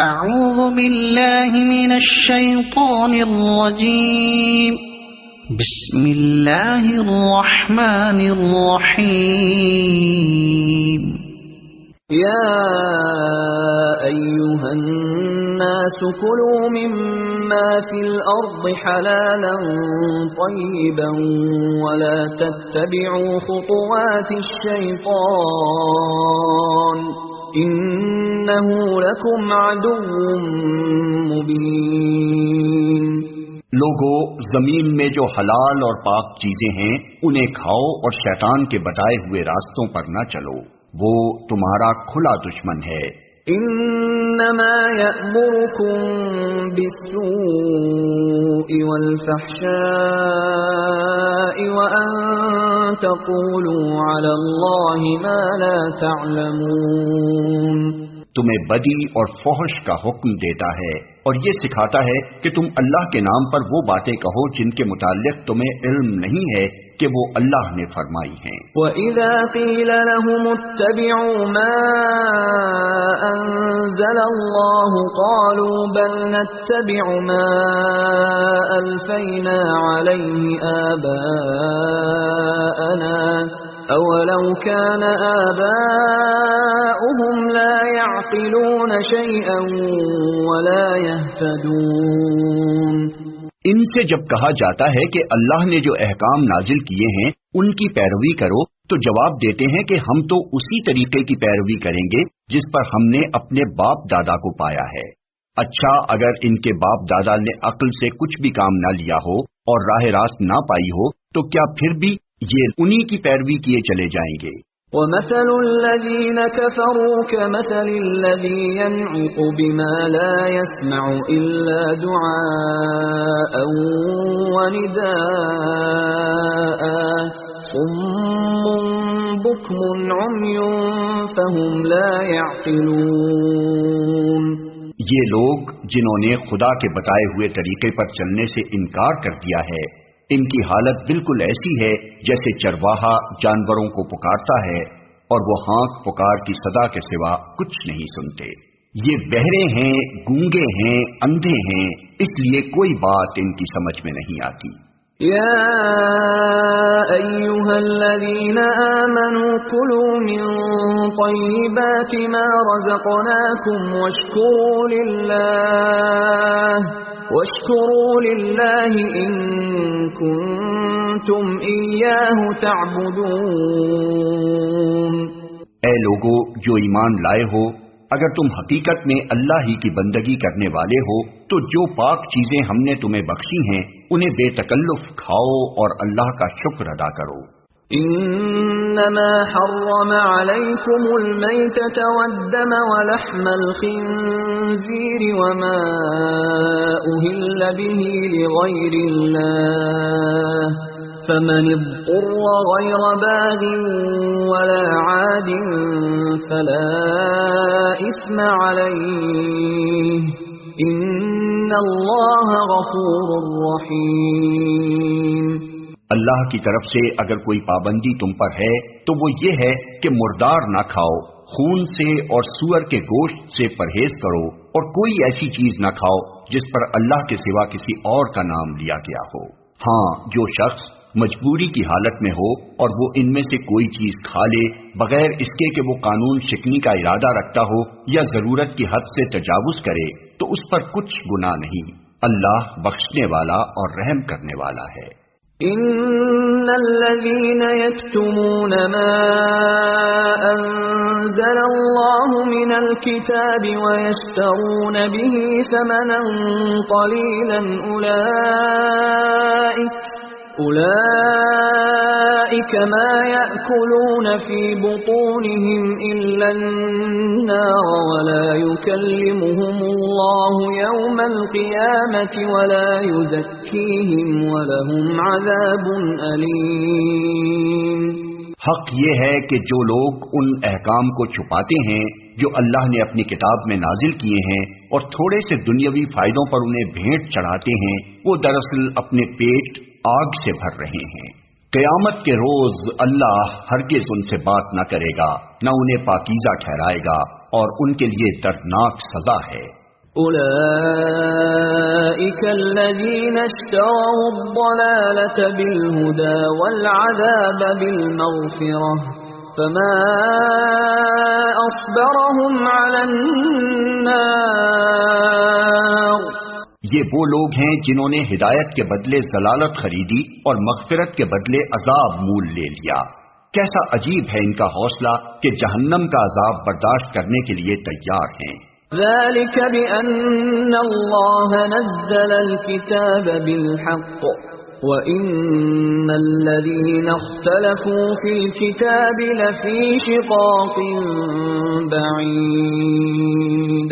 اعوذ باللہ من الشیطان الرجیم بسم اللہ الرحمن الرحیم یا ایہا الناس کلوا مما فی الارض حلالا طیبا ولا تتبعوا خطوات الشیطان انہو لکم عدو مبین۔ لوگو، زمین میں جو حلال اور پاک چیزیں ہیں انہیں کھاؤ اور شیطان کے بتائے ہوئے راستوں پر نہ چلو، وہ تمہارا کھلا دشمن ہے۔ انما یأمرکم بالسوء والفحشاء وان تقولوا علی اللہ ما لا تعلمون۔ تمہیں بدی اور فحش کا حکم دیتا ہے اور یہ سکھاتا ہے کہ تم اللہ کے نام پر وہ باتیں کہو جن کے متعلق تمہیں علم نہیں ہے کہ وہ اللہ نے فرمائی ہیں۔ وَإِذَا قِيلَ لَهُمُ اتَّبِعُوا مَا أَنزَلَ اللَّهُ قَالُوا بَلْ نَتَّبِعُ مَا أَلْفَيْنَا عَلَيْهِ آبَاءَنَا أَوَلَوْ كَانَ آبَاؤُهُمْ لَا يَعْقِلُونَ شَيْئًا وَلَا يَهْتَدُونَ۔ ان سے جب کہا جاتا ہے کہ اللہ نے جو احکام نازل کیے ہیں ان کی پیروی کرو تو جواب دیتے ہیں کہ ہم تو اسی طریقے کی پیروی کریں گے جس پر ہم نے اپنے باپ دادا کو پایا ہے۔ اچھا، اگر ان کے باپ دادا نے عقل سے کچھ بھی کام نہ لیا ہو اور راہ راست نہ پائی ہو تو کیا پھر بھی یہ انہی کی پیروی کیے چلے جائیں گے۔ وَمَثَلُ الَّذِينَ كَفَرُوا كَمَثَلِ الَّذِي يَنْعِقُ بِمَا لَا يَسْمَعُ إِلَّا دُعَاءً وَنِدَاءً صُمٌّ بُكْمٌ عُمْيٌ فَهُمْ لَا يَعْقِلُونَ۔ یہ لوگ جنہوں نے خدا کے بتائے ہوئے طریقے پر چلنے سے انکار کر دیا ہے، ان کی حالت بالکل ایسی ہے جیسے چرواہا جانوروں کو پکارتا ہے اور وہ ہانک پکار کی صدا کے سوا کچھ نہیں سنتے۔ یہ بہرے ہیں، گونگے ہیں، اندھے ہیں، اس لیے کوئی بات ان کی سمجھ میں نہیں آتی۔ یا ایھا الذین آمنوا کلوا من طیبات ما رزقناکم واشکروا للہ ان کنتم ایاہ تعبدون۔ اے لوگو جو ایمان لائے ہو، اگر تم حقیقت میں اللہ ہی کی بندگی کرنے والے ہو تو جو پاک چیزیں ہم نے تمہیں بخشی ہیں انہیں بے تکلف کھاؤ اور اللہ کا شکر ادا کرو۔ انما حرم علیکم المیتۃ والدم ولحم الخنزیر وما اہل به لغیر اللہ فمن اضطر غیر باغ ولا عاد فلا اثم علیہ ان اللہ غفور رحیم۔ اللہ کی طرف سے اگر کوئی پابندی تم پر ہے تو وہ یہ ہے کہ مردار نہ کھاؤ، خون سے اور سور کے گوشت سے پرہیز کرو اور کوئی ایسی چیز نہ کھاؤ جس پر اللہ کے سوا کسی اور کا نام لیا گیا ہو۔ ہاں، جو شخص مجبوری کی حالت میں ہو اور وہ ان میں سے کوئی چیز کھا لے بغیر اس کے کہ وہ قانون شکنی کا ارادہ رکھتا ہو یا ضرورت کی حد سے تجاوز کرے تو اس پر کچھ گناہ نہیں۔ اللہ بخشنے والا اور رحم کرنے والا ہے۔ ان الذين يكتمون ما انزل الله من الكتاب ويشترون به ثمنا قليلا اولئك ما يأكلون في بطونهم الا النار ولا يكلمهم الله يوم القيامة ولا يزكيهم ولهم عذاب أليم۔ حق یہ ہے کہ جو لوگ ان احکام کو چھپاتے ہیں جو اللہ نے اپنی کتاب میں نازل کیے ہیں اور تھوڑے سے دنیاوی فائدوں پر انہیں بھیٹ چڑھاتے ہیں، وہ دراصل اپنے پیٹ آگ سے بھر رہے ہیں۔ قیامت کے روز اللہ ہرگز ان سے بات نہ کرے گا، نہ انہیں پاکیزہ ٹھہرائے گا اور ان کے لیے دردناک سزا ہے۔ أولئك الذين اشتروا الضلالة بالهدى والعذاب بالمغفرة فما أصبرهم على النار. یہ وہ لوگ ہیں جنہوں نے ہدایت کے بدلے ضلالت خریدی اور مغفرت کے بدلے عذاب مول لے لیا. کیسا عجیب ہے ان کا حوصلہ کہ جہنم کا عذاب برداشت کرنے کے لیے تیار ہیں. ذلك بأن الله نزل الكتاب بالحق وإن الذين اختلفوا في الكتاب لفي شقاق بعيد.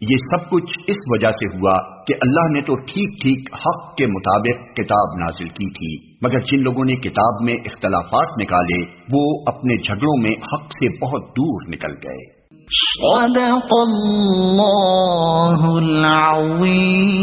یہ سب کچھ اس وجہ سے ہوا کہ اللہ نے تو ٹھیک ٹھیک حق کے مطابق کتاب نازل کی تھی، مگر جن لوگوں نے کتاب میں اختلافات نکالے وہ اپنے جھگڑوں میں حق سے بہت دور نکل گئے. صدق اللہ العظیم.